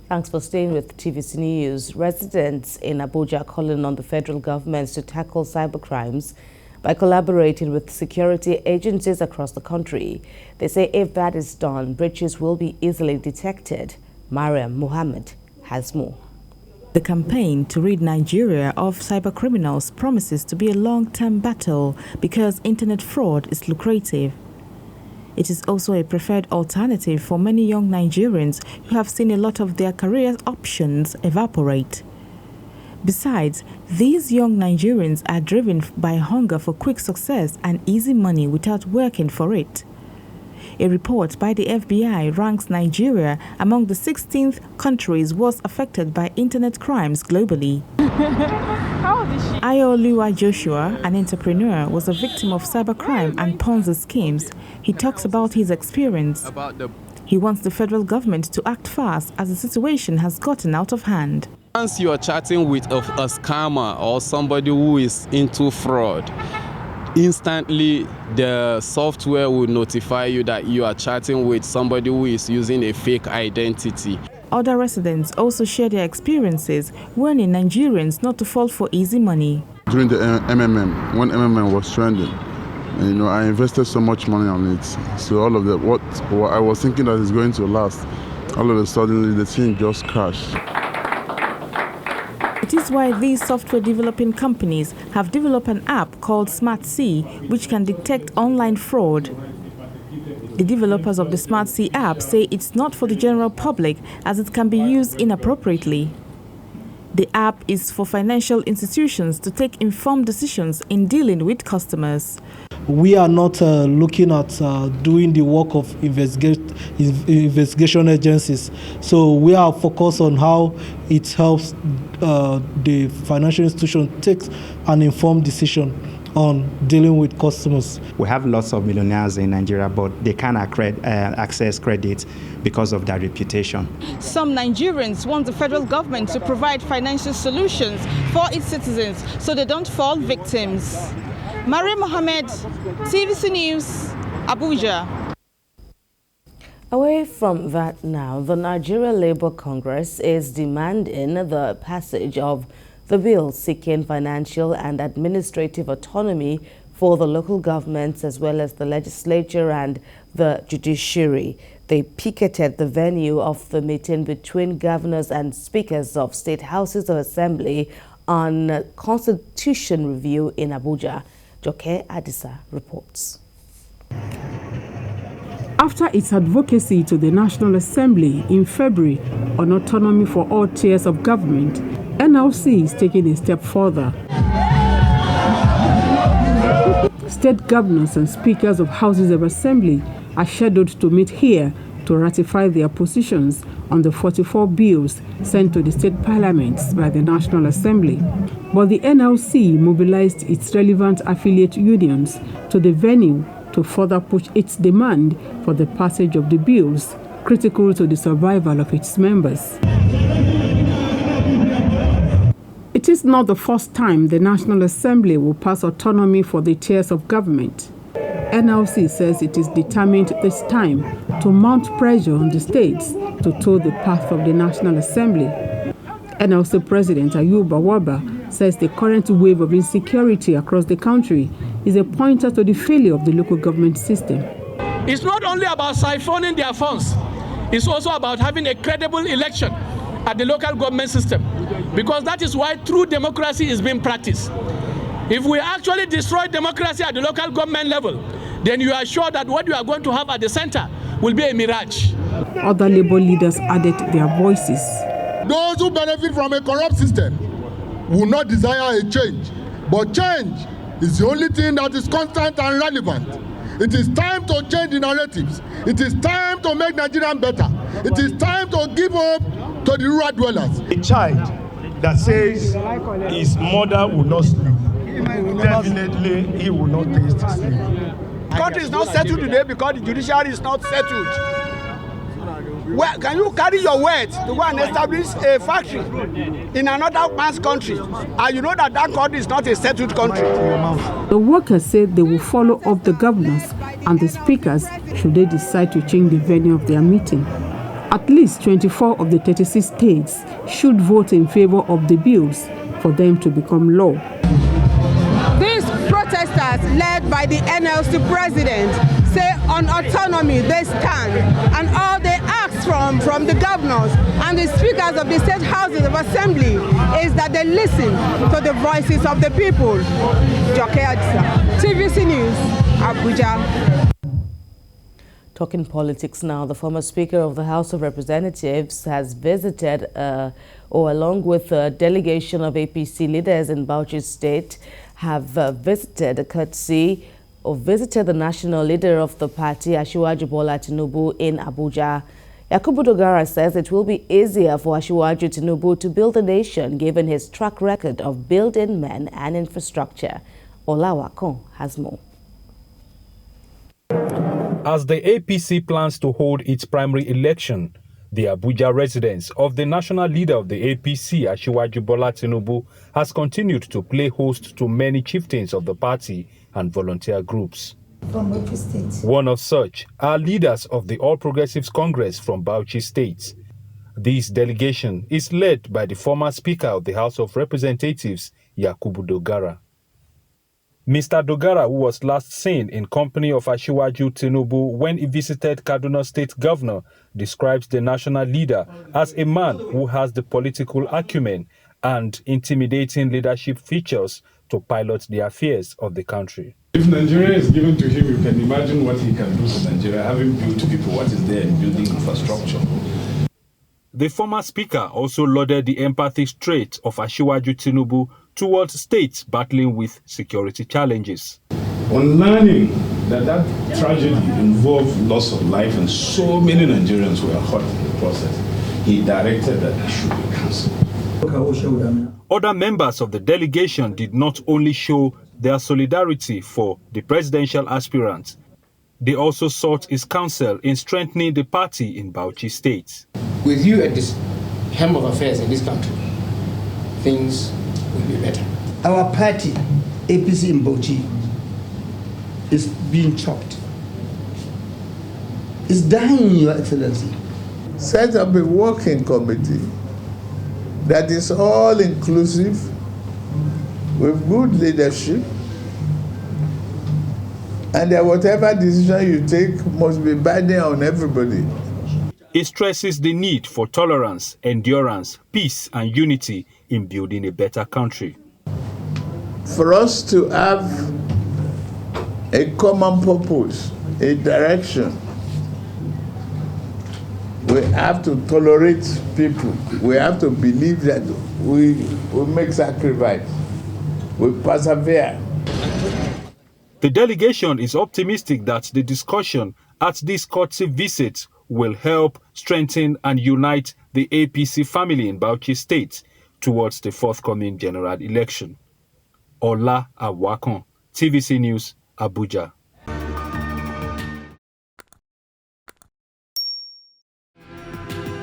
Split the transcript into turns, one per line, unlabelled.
Thanks for staying with TVC News. Residents in Abuja are calling on the federal government to tackle cybercrimes by collaborating with security agencies across the country. They say if that is done, breaches will be easily detected. Mariam Mohammed has more.
The campaign to rid Nigeria of cybercriminals promises to be a long-term battle because internet fraud is lucrative. It is also a preferred alternative for many young Nigerians who have seen a lot of their career options evaporate. Besides, these young Nigerians are driven by hunger for quick success and easy money without working for it. A report by the FBI ranks Nigeria among the 16th countries worst affected by internet crimes globally.
How old is she?
Ayoluwa Joshua, an entrepreneur, was a victim of cybercrime and Ponzi schemes. He talks about his experience. He wants the federal government to act fast as the situation has gotten out of hand.
Once you are chatting with a scammer or somebody who is into fraud, instantly the software will notify you that you are chatting with somebody who is using a fake identity.
Other residents also share their experiences, warning Nigerians not to fall for easy money.
During the MMM, when MMM was trending, I invested so much money on it. So all of that, what I was thinking that is going to last, all of a sudden the thing just crashed.
It is why these software developing companies have developed an app called Smart C, which can detect online fraud. The developers of the Smart C app say it's not for the general public as it can be used inappropriately. The app is for financial institutions to take informed decisions in dealing with customers.
We are not looking at doing the work of investigation agencies. So we are focused on how it helps the financial institution take an informed decision on dealing with customers.
We have lots of millionaires in Nigeria, but they can't access credit because of their reputation.
Some Nigerians want the federal government to provide financial solutions for its citizens so they don't fall victims. Mariam Mohammed, TVC News, Abuja.
Away from that now, the Nigeria Labour Congress is demanding the passage of the bill seeking financial and administrative autonomy for the local governments as well as the legislature and the judiciary. They picketed the venue of the meeting between governors and speakers of state houses of assembly on constitution review in Abuja. Joke Adisa reports.
After its advocacy to the National Assembly in February on autonomy for all tiers of government, NLC is taking a step further. State governors and speakers of houses of assembly are scheduled to meet here to ratify their positions on the 44 bills sent to the state parliaments by the National Assembly. But the NLC mobilized its relevant affiliate unions to the venue to further push its demand for the passage of the bills, critical to the survival of its members. It is not the first time the National Assembly will pass autonomy for the tiers of government. NLC says it is determined this time to mount pressure on the states to toe the path of the National Assembly. NLC President Ayuba Waba says the current wave of insecurity across the country is a pointer to the failure of the local government system.
It's not only about siphoning their funds, it's also about having a credible election at the local government system, because that is why true democracy is being practiced. If we actually destroy democracy at the local government level, then you are sure that what you are going to have at the center will be a mirage.
Other labor leaders added their voices.
Those who benefit from a corrupt system will not desire a change, but change is the only thing that is constant and relevant. It is time to change the narratives. It is time to make Nigeria better. It is time to give hope to the rural dwellers.
A child that says his mother will not sleep, definitely he will not taste sleep.
The country is not settled today because the judiciary is not settled. Where can you carry your words to go and establish a factory in another man's country, and you know that that country is not a settled country?
The workers said they will follow up the governors and the speakers should they decide to change the venue of their meeting. At least 24 of the 36 states should vote in favor of the bills for them to become law.
These protesters, led by the NLC president, say on autonomy they stand, and all they ask from the governors and the speakers of the state houses of assembly is that they listen to the voices of the people. Joke Adisa, TVC News, Abuja.
Talking politics now, the former Speaker of the House of Representatives has visited, along with a delegation of APC leaders in Bauchi State, have visited the national leader of the party, Asiwaju Bola Tinubu, in Abuja. Yakubu Dogara says it will be easier for Asiwaju Tinubu to build a nation given his track record of building men and infrastructure. Olawakon has more.
As the APC plans to hold its primary election, the Abuja residence of the national leader of the APC, Asiwaju Bola Tinubu, has continued to play host to many chieftains of the party and volunteer groups. One of such are leaders of the All Progressives Congress from Bauchi State. This delegation is led by the former Speaker of the House of Representatives, Yakubu Dogara. Mr. Dogara, who was last seen in company of Asiwaju Tinubu when he visited Kaduna State Governor, describes the national leader as a man who has the political acumen and intimidating leadership features to pilot the affairs of the country.
If Nigeria is given to him, you can imagine what he can do to Nigeria, having built people what is there in building infrastructure.
The former speaker also lauded the empathy trait of Asiwaju Tinubu towards states battling with security challenges.
On learning that tragedy involved loss of life and so many Nigerians were hurt in the process, he directed that it should be cancelled.
Other members of the delegation did not only show their solidarity for the presidential aspirant, they also sought his counsel in strengthening the party in Bauchi State.
With you at this helm of affairs in this country, things will be better.
Our party, APC in Bauchi, is being chopped. It's dying, Your Excellency.
Set up a working committee that is all inclusive, with good leadership, and that whatever decision you take must be binding on everybody.
It stresses the need for tolerance, endurance, peace, and unity in building a better country.
For us to have a common purpose, a direction, we have to tolerate people. We have to believe that we make sacrifice, we persevere.
The delegation is optimistic that the discussion at this courtesy visit will help strengthen and unite the APC family in Bauchi State towards the forthcoming general election. Ola Awakon, TVC News, Abuja.